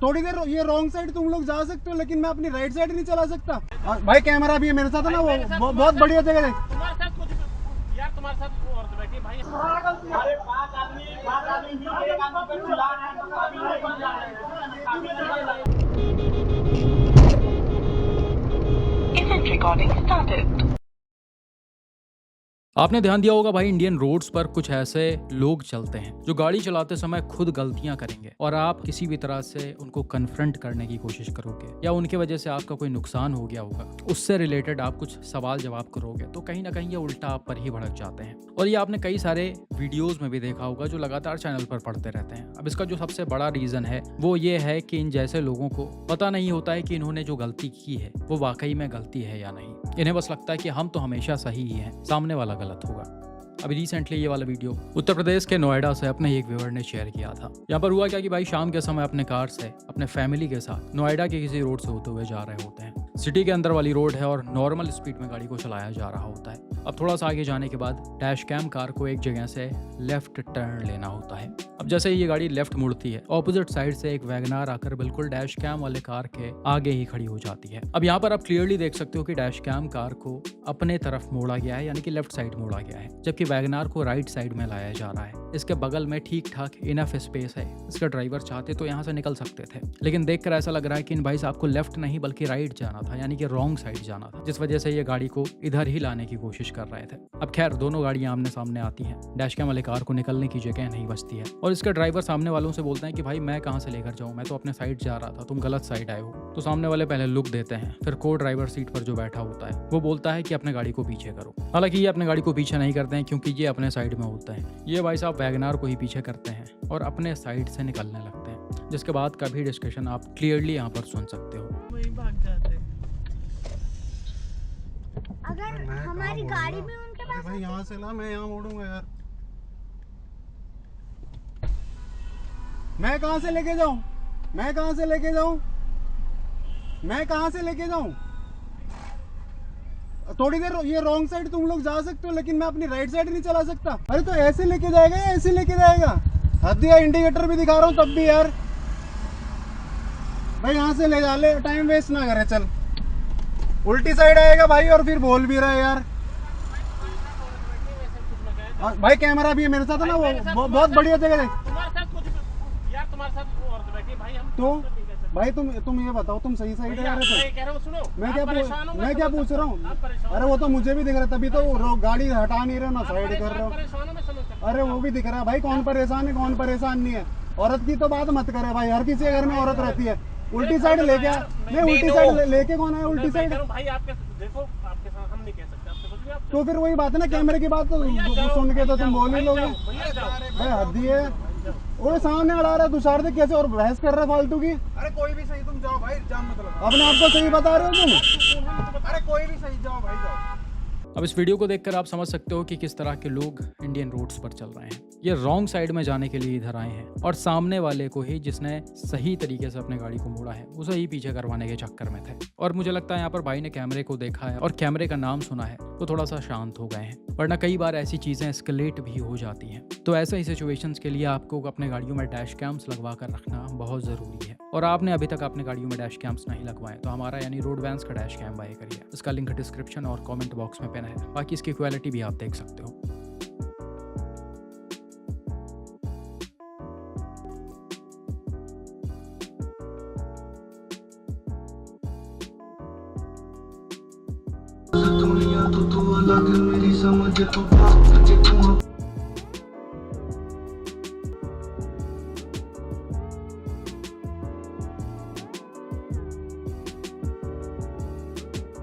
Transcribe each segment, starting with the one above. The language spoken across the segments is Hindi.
थोड़ी देर ये रॉन्ग साइड तुम लोग जा सकते हो, लेकिन मैं अपनी राइट साइड नहीं चला सकता। भाई कैमरा भी है मेरे साथ है ना, वो बहुत बढ़िया जगह है। तुम्हारे साथ कुछ यार, तुम्हारे साथ वो औरत बैठी है भाई। अरे पांच आदमी एक आदमी पे चिल्ला रहे हैं, Event recording started. आपने ध्यान दिया होगा भाई, इंडियन रोड्स पर कुछ ऐसे लोग चलते हैं जो गाड़ी चलाते समय खुद गलतियां करेंगे और आप किसी भी तरह से उनको कन्फ्रंट करने की कोशिश करोगे या उनके वजह से आपका कोई नुकसान हो गया होगा, उससे रिलेटेड आप कुछ सवाल जवाब करोगे तो कहीं ना कहीं ये उल्टा आप पर ही भड़क जाते हैं। और ये आपने कई सारे वीडियोज में भी देखा होगा जो लगातार चैनल पर पढ़ते रहते हैं। अब इसका जो सबसे बड़ा रीजन है वो ये है कि इन जैसे लोगों को पता नहीं होता है कि इन्होंने जो गलती की है वो वाकई में गलती है या नहीं। इन्हें बस लगता है कि हम तो हमेशा सही ही हैं, सामने वाला गलत होगा। अभी रिसेंटली ये वाला वीडियो उत्तर प्रदेश के नोएडा से अपने एक व्यूअर ने शेयर किया था। यहाँ पर हुआ क्या कि भाई शाम के समय अपने कार से अपने फैमिली के साथ नोएडा के किसी रोड से होते हुए जा रहे होते हैं। सिटी के अंदर वाली रोड है और नॉर्मल स्पीड में गाड़ी को चलाया जा रहा होता है। अब थोड़ा सा आगे जाने के बाद डैश कैम कार को एक जगह से लेफ्ट टर्न लेना होता है। अब जैसे ही ये गाड़ी लेफ्ट मुड़ती है, ऑपोजिट साइड से एक वैगनार आकर बिल्कुल डैश कैम वाले कार के आगे ही खड़ी हो जाती है। अब यहाँ पर आप क्लियरली देख सकते हो कि डैश कैम कार को अपने तरफ मोड़ा गया है, यानी कि लेफ्ट साइड मोड़ा गया है, जबकि वैगनार को राइट साइड में लाया जा रहा है। इसके बगल में ठीक ठाक इनफ स्पेस है, इसका ड्राइवर चाहते तो यहाँ से निकल सकते थे, लेकिन देखकर ऐसा लग रहा है कि इन भाई साहब को लेफ्ट नहीं बल्कि राइट जाना था, यानी कि रॉन्ग साइड जाना था, जिस वजह से ये गाड़ी को इधर ही लाने की कोशिश कर रहे थे। अब खैर दोनों गाड़ियां आमने सामने आती हैं, डैश कैम वाले कार को निकलने की जगह नहीं बचती है और इसका ड्राइवर सामने वालों से बोलता है कि भाई मैं कहाँ से लेकर जाऊँ, मैं तो अपने साइड जा रहा था, तुम गलत साइड आए हो। तो सामने वाले पहले लुक देते हैं, फिर को ड्राइवर सीट पर जो बैठा होता है वो बोलता है कि अपने गाड़ी को पीछे करो। हालांकि ये अपने गाड़ी को पीछे नहीं करते हैं क्योंकि ये अपने साइड में होते हैं। ये भाई साहब वैगनार को ही पीछे करते हैं और अपने साइड से निकलने लगते हैं, जिसके बाद का भी डिस्कशन आप क्लियरली यहाँ पर सुन सकते हो। वही भाग जाते। अगर हमारी गाड़ी में उनके पास भाई यहाँ से ला, मैं यहाँ मोड़ूंगा यार। मैं कहाँ से लेके जाऊँ, मैं कहाँ से लेके जाऊँ, मैं कहाँ से लेके जाऊँ? थोड़ी देर ये रॉन्ग साइड तुम लोग जा सकते हो, लेकिन मैं अपनी राइट साइड नहीं चला सकता। अरे तो ऐसे लेके जाएगा या ऐसे लेके जाएगा? हद दिया, इंडिकेटर भी दिखा रहा हूँ तब भी यार। भाई यहाँ से ले जा, ले, टाइम वेस्ट ना करे, चल। उल्टी साइड आएगा भाई और फिर बोल भी रहा है यार। भाई कैमरा भी है मेरे साथ है ना, वो बहुत बढ़िया जगह है। तुम्हारे साथ कुछ यार, तुम्हारे साथ वो औरत बैठी है भाई। हम तो भाई तुम ये बताओ, तुम सही साइड है यार? कह रहा हूँ सुनो, मैं क्या पूछ रहा हूँ? परेशान अरे वो तो मुझे भी दिख रहा है, तभी तो गाड़ी हटा नहीं रहे ना, साइड कर रहे हो। परेशान हो, मैं समझ सकता हूं। अरे वो भी दिख रहा है भाई, कौन परेशान है कौन परेशान नहीं है। औरत की तो बात मत करे भाई, हर किसी के घर में औरत रहती है। उल्टी साइड लेके आ, नहीं उल्टी साइड लेके कौन है उल्टी साइड? भाई आपके देखो, आपके साथ हम नहीं कह सकते, आपसे कुछ भी। आप तो फिर वही बात है ना, कैमरे की बात तो सुन के तो तुम बोल ही लोगे। भाई हद्दी है, वो सामने अड़ा रहा है तुषार देख कैसे, और बहस कर रहा है फालतू की। अरे कोई भी सही, तुम जाओ भाई, जाम मत लगाओ। अपने आप को सही बता रहे हो तुम? अरे कोई भी सही, जाओ भाई जाओ। अब इस वीडियो को देखकर आप समझ सकते हो कि किस तरह के लोग इंडियन रोड्स पर चल रहे हैं। ये रॉन्ग साइड में जाने के लिए इधर आए हैं और सामने वाले को ही, जिसने सही तरीके से अपने गाड़ी को मोड़ा है, उसे ही पीछे करवाने के चक्कर में थे। और मुझे लगता है यहाँ पर भाई ने कैमरे को देखा है और कैमरे का नाम सुना है तो थोड़ा सा शांत हो गए हैं, वरना कई बार ऐसी चीजें एस्केलेट भी हो जाती हैं। तो ऐसे ही सिचुएशंस के लिए आपको अपने गाड़ियों में डैश कैम्स लगवा कर रखना बहुत जरूरी है। और आपने अभी तक अपने गाड़ियों में डैश कैम्स नहीं लगवाए तो हमारा यानी रोड वैन्स का डैश कैम बाय करिए। इसका लिंक डिस्क्रिप्शन और कमेंट बॉक्स में पिन है, बाकी इसकी क्वालिटी भी आप देख सकते हो। दुनिया तो तू अलग, मेरी समझ तो बात जे तू।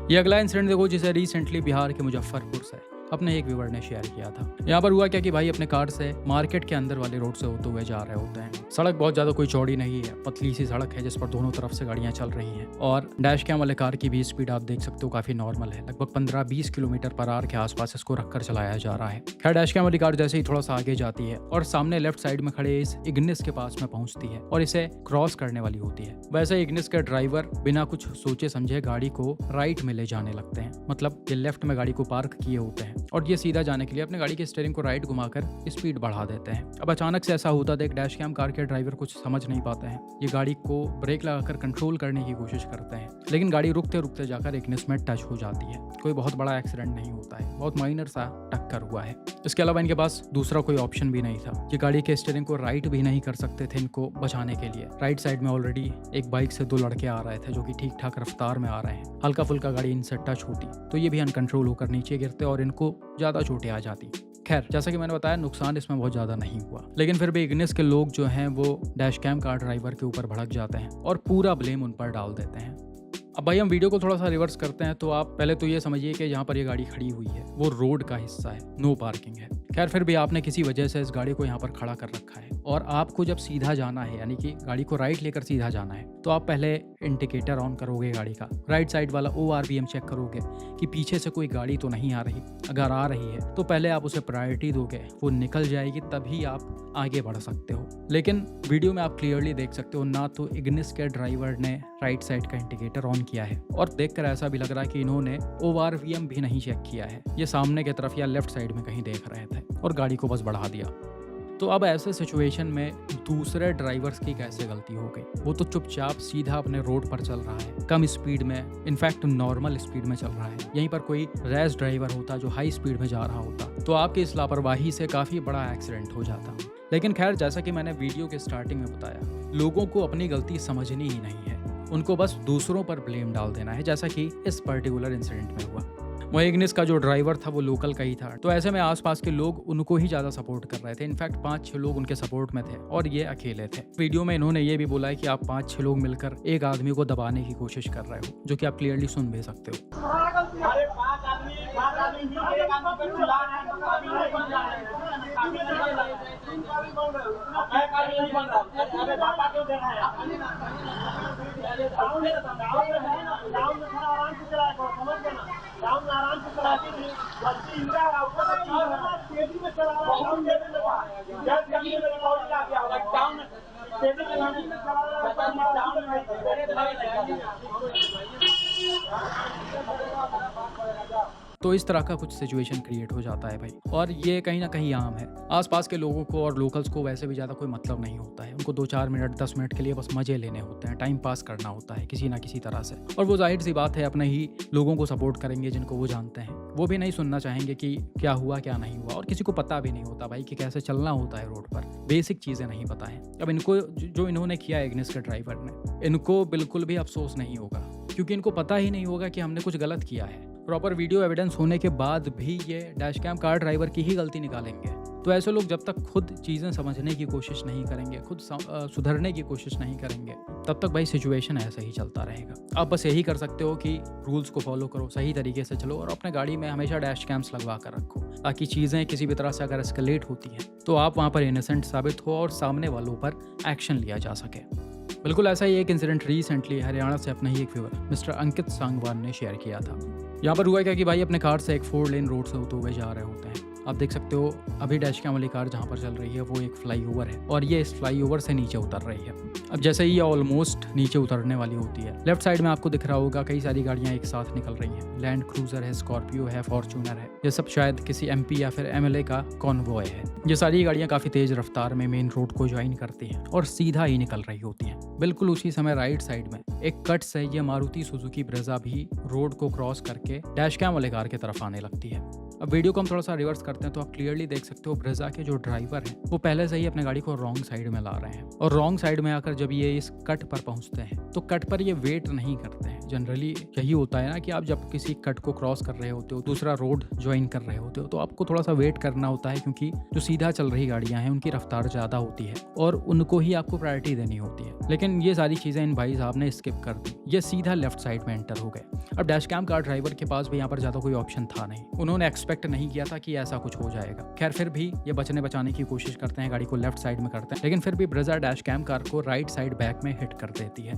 ये अगला इंसिडेंट देखो, जिसे रिसेंटली बिहार के मुजफ्फरपुर से अपने एक व्यूअर ने शेयर किया था। यहाँ पर हुआ क्या कि भाई अपने कार से मार्केट के अंदर वाले रोड से होते हुए जा रहे होते हैं। सड़क बहुत ज़्यादा कोई चौड़ी नहीं है, पतली सी सड़क है जिस पर दोनों तरफ से गाड़ियाँ चल रही हैं और डैश कैम वाले कार की भी स्पीड आप देख सकते हो काफ़ी नॉर्मल है, लगभग 15-20 किलोमीटर पर आवर के आसपास इसको रखकर चलाया जा रहा है। खैर डैश कैम वाली कार जैसे ही थोड़ा सा आगे जाती है और सामने लेफ्ट साइड में खड़े इस इग्निस के पास में पहुंचती है और इसे क्रॉस करने वाली होती है। वैसे इग्निस के ड्राइवर बिना कुछ सोचे समझे गाड़ी को राइट में ले जाने लगते हैं, मतलब ये लेफ्ट में गाड़ी को पार्क किए होते हैं और ये सीधा जाने के लिए अपने गाड़ी के स्टीयरिंग को राइट घुमाकर स्पीड बढ़ा देते हैं। अब अचानक से ऐसा होता देख डैश कैम कार के ड्राइवर कुछ समझ नहीं पाते हैं। ये गाड़ी को ब्रेक लगाकर कंट्रोल करने की कोशिश करते हैं, लेकिन गाड़ी रुकते रुकते जाकर इग्निस में टच हो जाती है। कोई बहुत बड़ा एक्सीडेंट नहीं होता है, बहुत माइनर सा टक्कर हुआ है। इसके अलावा इनके पास दूसरा कोई ऑप्शन भी नहीं था। ये गाड़ी के स्टीयरिंग को राइट भी नहीं कर सकते थे इनको बचाने के लिए। राइट साइड में ऑलरेडी एक बाइक से 2 लड़के आ रहे थे जो कि ठीक ठाक रफ्तार में आ रहे हैं। हल्का फुल्का गाड़ी इनसे टच होती तो ये भी अनकंट्रोल होकर नीचे गिरते और इनको ज्यादा चोटें आ जाती। खैर, जैसा कि मैंने बताया, नुकसान इसमें बहुत ज़्यादा नहीं हुआ, लेकिन फिर भी इग्निस के लोग जो हैं वो डैश कैम कार ड्राइवर के ऊपर भड़क जाते हैं और पूरा ब्लेम उन पर डाल देते हैं। अब भाई हम वीडियो को थोड़ा सा रिवर्स करते हैं तो आप पहले तो ये समझिए कि जहाँ पर ये गाड़ी खड़ी हुई है वो रोड का हिस्सा है, नो पार्किंग है। खैर, फिर भी आपने किसी वजह से इस गाड़ी को यहाँ पर खड़ा कर रखा है और आपको जब सीधा जाना है, यानी कि गाड़ी को राइट लेकर सीधा जाना है, तो आप पहले इंडिकेटर ऑन करोगे गाड़ी का, राइट साइड वाला ORVM चेक करोगे कि पीछे से कोई गाड़ी तो नहीं आ रही। अगर आ रही है तो पहले आप उसे प्रायोरिटी दोगे, वो निकल जाएगी तभी आप आगे बढ़ सकते हो। लेकिन वीडियो में आप क्लियरली देख सकते हो ना तो इग्निस के ड्राइवर ने राइट साइड का इंडिकेटर ऑन किया है और देखकर ऐसा भी लग रहा है कि इन्होंने ORVM भी नहीं चेक किया है। ये सामने की तरफ या लेफ्ट साइड में कहीं देख रहे थे और गाड़ी को बस बढ़ा दिया। तो अब ऐसे सिचुएशन में दूसरे ड्राइवर्स की कैसे गलती हो गई? वो तो चुपचाप सीधा अपने रोड पर चल रहा है, कम स्पीड में, इनफैक्ट नॉर्मल स्पीड में चल रहा है। यहीं पर कोई रैश ड्राइवर होता जो हाई स्पीड में जा रहा होता तो आपकी इस लापरवाही से काफ़ी बड़ा एक्सीडेंट हो जाता। लेकिन खैर, जैसा कि मैंने वीडियो के स्टार्टिंग में बताया, लोगों को अपनी गलती समझनी ही नहीं है, उनको बस दूसरों पर ब्लेम डाल देना है, जैसा कि इस पर्टिकुलर इंसिडेंट में हुआ। वह इग्निस का जो ड्राइवर था वो लोकल का ही था, तो ऐसे में आसपास के लोग उनको ही ज़्यादा सपोर्ट कर रहे थे। इनफैक्ट 5-6 लोग उनके सपोर्ट में थे और ये अकेले थे। वीडियो में इन्होंने ये भी बोला है कि आप 5-6 लोग मिलकर एक आदमी को दबाने की कोशिश कर रहे हो, जो कि आप क्लियरली सुन भी सकते हो। अरे 5 आदमी मिलकर एक आदमी पर चिल्ला रहे हैं, अभी नहीं बन रहा है, अभी नहीं बन रहा है, मैं काफी नहीं बन रहा। अरे पापा क्यों दे रहे हैं? डाउन में थोड़ा आराम से चलाया करो, समझ गए ना? डाउन में आराम से चलाती थी, गलती इनका है, ऊपर तेजी में चला रहा है, डाउन तेजी में था, जब जल्दी में रिकॉर्डिंग आ गया, डाउन तेजी चलाने में चला रहा है, डाउन में तो इस तरह का कुछ सिचुएशन क्रिएट हो जाता है भाई, और ये कहीं ना कहीं आम है। आसपास के लोगों को और लोकल्स को वैसे भी ज़्यादा कोई मतलब नहीं होता है, उनको 2-4 मिनट 10 मिनट के लिए बस मज़े लेने होते हैं, टाइम पास करना होता है किसी ना किसी तरह से। और वो जाहिर सी बात है अपने ही लोगों को सपोर्ट करेंगे जिनको वो जानते हैं। वो भी नहीं सुनना चाहेंगे कि क्या हुआ क्या नहीं हुआ, और किसी को पता भी नहीं होता भाई कि कैसे चलना होता है रोड पर, बेसिक चीज़ें नहीं पता है। अब इनको जो इन्होंने किया इग्निस के ड्राइवर ने, इनको बिल्कुल भी अफसोस नहीं होगा, क्योंकि इनको पता ही नहीं होगा कि हमने कुछ गलत किया है। प्रॉपर वीडियो एविडेंस होने के बाद भी ये डैश कैम कार ड्राइवर की ही गलती निकालेंगे। तो ऐसे लोग जब तक खुद चीज़ें समझने की कोशिश नहीं करेंगे, खुद सुधरने की कोशिश नहीं करेंगे, तब तक भाई सिचुएशन ऐसे ही चलता रहेगा। आप बस यही कर सकते हो कि रूल्स को फॉलो करो, सही तरीके से चलो और अपने गाड़ी में हमेशा डैश कैम्स लगवा कर रखो, ताकि चीज़ें किसी भी तरह से अगर एस्केलेट होती हैं तो आप वहाँ पर इनोसेंट साबित हो और सामने वालों पर एक्शन लिया जा सके। बिल्कुल ऐसा ही एक इंसिडेंट रिसेंटली हरियाणा से अपने ही एक व्यूअर मिस्टर अंकित सांगवान ने शेयर किया था। यहाँ पर हुआ क्या कि भाई अपने कार से एक 4 लेन रोड से होते हुए जा रहे होते हैं। आप देख सकते हो अभी डैश कैम वाली कार जहाँ पर चल रही है वो एक फ्लाईओवर है और ये इस फ्लाईओवर से नीचे उतर रही है। अब जैसे ही ये ऑलमोस्ट नीचे उतरने वाली होती है, लेफ्ट साइड में आपको दिख रहा होगा कई सारी गाड़ियाँ एक साथ निकल रही हैं। लैंड क्रूजर है, स्कॉर्पियो है, फॉर्च्यूनर है, ये सब शायद किसी MP या फिर MLA का कॉन्वॉय है। ये सारी गाड़ियाँ काफ़ी तेज़ रफ्तार में मेन रोड को ज्वाइन करती हैं और सीधा ही निकल रही होती हैं। बिल्कुल उसी समय राइट साइड में एक कट से ये मारुति सुजुकी ब्रेजा भी रोड को क्रॉस करके डैश कैम वाले कार की तरफ आने लगती है। अब वीडियो को हम थोड़ा सा रिवर्स करते हैं तो आप क्लियरली देख सकते हो ब्रेजा के जो ड्राइवर हैं वो पहले से ही अपने गाड़ी को रॉन्ग साइड में ला रहे हैं, और रॉन्ग साइड में आकर जब ये इस कट पर पहुंचते हैं तो कट पर ये वेट नहीं करते हैं। जनरली यही होता है ना कि आप जब किसी कट को क्रॉस कर रहे होते हो, दूसरा रोड ज्वाइन कर रहे होते हो, तो आपको थोड़ा सा वेट करना होता है, क्योंकि जो सीधा चल रही गाड़ियां हैं उनकी रफ्तार ज़्यादा होती है और उनको ही आपको प्रायोरिटी देनी होती है। लेकिन ये सारी चीज़ें इन भाई साहब ने स्किप कर दी, ये सीधा लेफ्ट साइड में एंटर हो गए। अब डैश कैम कार ड्राइवर के पास भी यहाँ पर ज़्यादा कोई ऑप्शन था नहीं, उन्होंने एक्सपेक्ट नहीं किया था कि ऐसा कुछ हो जाएगा। खैर फिर भी ये बचाने की कोशिश करते हैं, गाड़ी को लेफ्ट साइड में करते हैं, लेकिन फिर भी ब्रेजा डैश कैम कार को राइट साइड बैक में हिट कर देती है।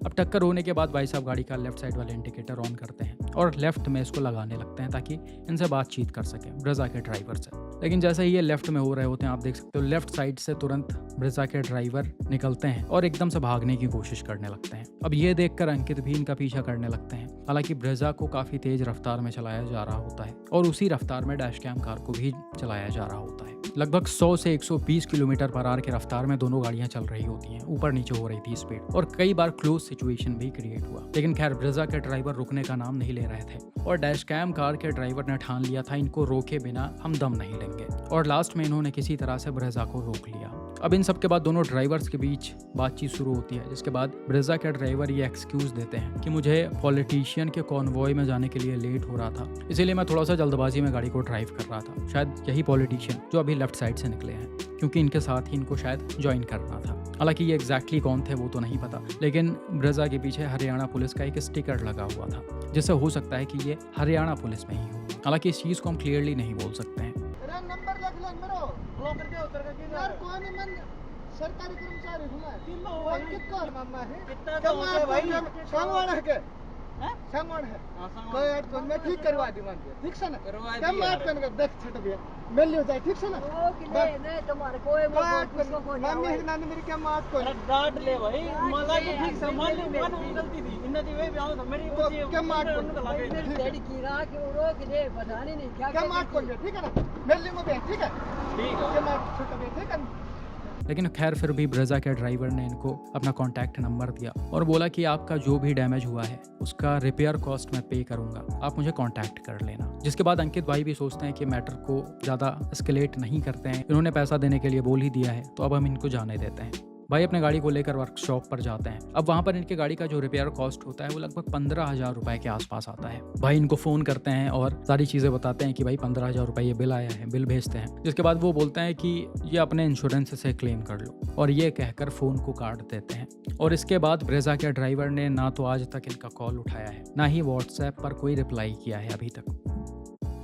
अब टक्कर होने के बाद भाई साहब गाड़ी का लेफ्ट साइड वाले इंडिकेटर ऑन करते हैं और लेफ्ट में इसको लगाने लगते हैं ताकि इनसे बातचीत कर सकें ब्रेजा के ड्राइवर से। लेकिन जैसे ही ये लेफ्ट में हो रहे होते हैं, आप देख सकते हो लेफ्ट साइड से तुरंत ब्रेजा के ड्राइवर निकलते हैं और एकदम से भागने की कोशिश करने लगते हैं। अब ये देखकर अंकित भी इनका पीछा करने लगते हैं। हालांकि ब्रेजा को काफ़ी तेज रफ्तार में चलाया जा रहा होता है और उसी रफ्तार में डैश कैम कार को भी चलाया जा रहा होता है। लगभग 100 से 120 किलोमीटर पर आवर की रफ्तार में दोनों गाड़ियां चल रही होती हैं, ऊपर नीचे हो रही थी स्पीड और कई बार क्लोज सिचुएशन भी क्रिएट हुआ। लेकिन खैर ब्रेजा के ड्राइवर रुकने का नाम नहीं ले रहे थे और डैश कैम कार के ड्राइवर ने ठान लिया था इनको रोके बिना हम दम नहीं लेंगे और लास्ट में इन्होंने किसी तरह से ब्रेजा को रोक लिया। अब इन सब के बाद दोनों ड्राइवर्स के बीच बातचीत शुरू होती है, जिसके बाद ब्रेजा के ड्राइवर ये एक्सक्यूज देते हैं कि मुझे पॉलिटिशियन के कॉन्वॉय में जाने के लिए लेट हो रहा था, इसीलिए मैं थोड़ा सा जल्दबाजी में गाड़ी को ड्राइव कर रहा था। शायद यही पॉलिटिशियन जो अभी लेफ्ट साइड से निकले हैं, क्योंकि इनके साथ ही इनको शायद ज्वाइन करना था। हालांकि ये एग्जैक्टली कौन थे वो तो नहीं पता, लेकिन ब्रेजा के पीछे हरियाणा पुलिस का एक स्टिकर लगा हुआ था, जिससे हो सकता है कि ये हरियाणा पुलिस में ही हो। हालांकि इस चीज़ को हम क्लियरली नहीं बोल सकते हैं। नंबर लिख लो मेरो ब्लॉक करके उतर के यार कौन है मन सरकारी कर्मचारी हूं मैं कितना मामा है कितना तो होते भाई संगवान है के हैं संगवान है कोई ऐड को मैं ठीक करवा दूंगा ठीक है ना क्या बात करने का देख छट भैया मिल लियो जाए ठीक है ना नहीं तुम्हारे कोई मम्मी नानी मेरी क्या बात कोई डांट ले भाई मला को ठीक संभाल ले मन गलती थी इन दी वे आओ तो मेरी क्या बात को डैडी की राह के रोक दे पता नहीं क्या बात को ठीक है ना मिल लियो मैं ठीक है क्या बात छट भैया ठीक है। लेकिन खैर फिर भी ब्रेजा के ड्राइवर ने इनको अपना कॉन्टैक्ट नंबर दिया और बोला कि आपका जो भी डैमेज हुआ है उसका रिपेयर कॉस्ट मैं पे करूंगा, आप मुझे कांटेक्ट कर लेना। जिसके बाद अंकित भाई भी सोचते हैं कि मैटर को ज़्यादा एस्केलेट नहीं करते हैं, इन्होंने पैसा देने के लिए बोल ही दिया है तो अब हम इनको जाने देते हैं। भाई अपने गाड़ी को लेकर वर्कशॉप पर जाते हैं। अब वहाँ पर इनके गाड़ी का जो रिपेयर कॉस्ट होता है वो लगभग 15,000 रुपए के आसपास आता है। भाई इनको फ़ोन करते हैं और सारी चीज़ें बताते हैं कि भाई 15,000 रुपए ये बिल आया है, बिल भेजते हैं। जिसके बाद वो बोलते हैं कि ये अपने इंश्योरेंस से क्लेम कर लो और ये कहकर फ़ोन को काट देते हैं। और इसके बाद ब्रेजा के ड्राइवर ने ना तो आज तक इनका कॉल उठाया है, ना ही व्हाट्सएप पर कोई रिप्लाई किया है अभी तक।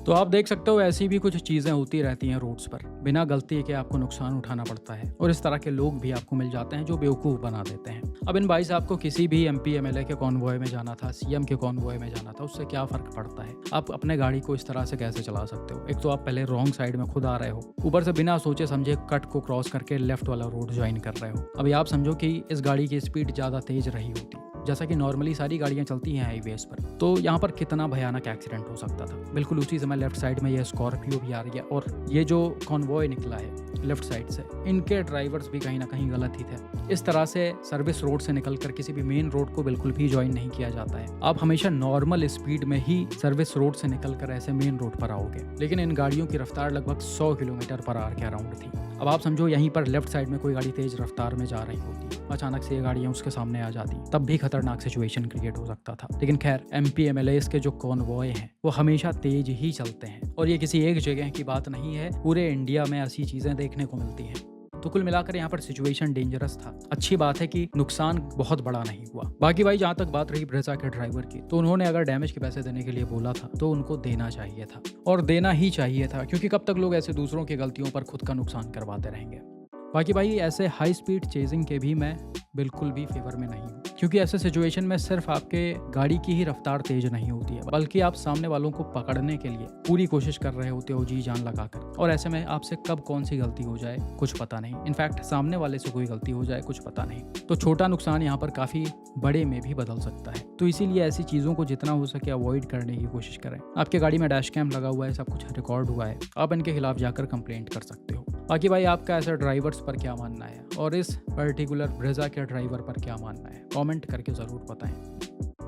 तो आप देख सकते हो ऐसी भी कुछ चीज़ें होती रहती हैं रोड्स पर, बिना गलती के आपको नुकसान उठाना पड़ता है और इस तरह के लोग भी आपको मिल जाते हैं जो बेवकूफ़ बना देते हैं। अब इन भाई साहब को किसी भी MP MLA के कॉन्वॉय में जाना था, CM के कॉन्वॉय में जाना था, उससे क्या फ़र्क पड़ता है। आप अपने गाड़ी को इस तरह से कैसे चला सकते हो? एक तो आप पहले रॉन्ग साइड में खुद आ रहे हो, ऊपर से बिना सोचे समझे कट को क्रॉस करके लेफ्ट वाला रोड ज्वाइन कर रहे हो। अभी आप समझो कि इस गाड़ी की स्पीड ज़्यादा तेज़ रही होती, जैसा कि नॉर्मली सारी गाड़ियां चलती हैं हाईवेज पर, तो यहाँ पर कितना भयानक एक्सीडेंट हो सकता था। बिल्कुल उसी समय लेफ्ट साइड में ये स्कॉर्पियो भी आ रही है और ये जो कॉन्वॉय निकला है लेफ्ट साइड से, इनके ड्राइवर्स भी कहीं ना कहीं गलत ही थे। इस तरह से सर्विस रोड से निकलकर किसी भी मेन रोड को बिल्कुल भी ज्वाइन नहीं किया जाता है। आप हमेशा नॉर्मल स्पीड में ही सर्विस रोड से निकलकर ऐसे मेन रोड पर आओगे, लेकिन इन गाड़ियों की रफ्तार लगभग 100 किलोमीटर पर आवर के अराउंड थी। अब आप समझो यहीं पर लेफ्ट साइड में कोई गाड़ी तेज रफ्तार में जा रही होती, अचानक से ये गाड़ियाँ उसके सामने आ जाती, तब भी खतरनाक सिचुएशन क्रिएट हो सकता था। लेकिन खैर MP MLAs के जो कॉन्वॉय हैं वो हमेशा तेज ही चलते हैं और ये किसी एक जगह की बात नहीं है, पूरे इंडिया में ऐसी चीज़ें देखने को मिलती हैं। तो कुल मिलाकर यहाँ पर सिचुएशन डेंजरस था। अच्छी बात है कि नुकसान बहुत बड़ा नहीं हुआ। बाकी भाई जहाँ तक बात रही ब्रेजा के ड्राइवर की, तो उन्होंने अगर डैमेज के पैसे देने के लिए बोला था तो उनको देना चाहिए था और देना ही चाहिए था, क्योंकि कब तक लोग ऐसे दूसरों की गलतियों पर खुद का नुकसान करवाते रहेंगे। बाकी भाई ऐसे हाई स्पीड चेजिंग के भी मैं बिल्कुल भी फेवर में नहीं हूँ, क्योंकि ऐसे सिचुएशन में सिर्फ आपके गाड़ी की ही रफ्तार तेज नहीं होती है, बल्कि आप सामने वालों को पकड़ने के लिए पूरी कोशिश कर रहे होते हो जी जान लगाकर, और ऐसे में आपसे कब कौन सी गलती हो जाए कुछ पता नहीं। इनफैक्ट सामने वाले से कोई गलती हो जाए कुछ पता नहीं, तो छोटा नुकसान यहाँ पर काफ़ी बड़े में भी बदल सकता है। तो इसीलिए ऐसी चीज़ों को जितना हो सके अवॉइड करने की कोशिश करें। आपके गाड़ी में डैश कैम लगा हुआ है, सब कुछ रिकॉर्ड हुआ है, आप इनके खिलाफ जाकर कंप्लेंट कर सकते हो। बाकी भाई आपका ऐसे ड्राइवर्स पर क्या मानना है और इस पर्टिकुलर ब्रेजा के ड्राइवर पर क्या मानना है, कमेंट करके ज़रूर बताएं।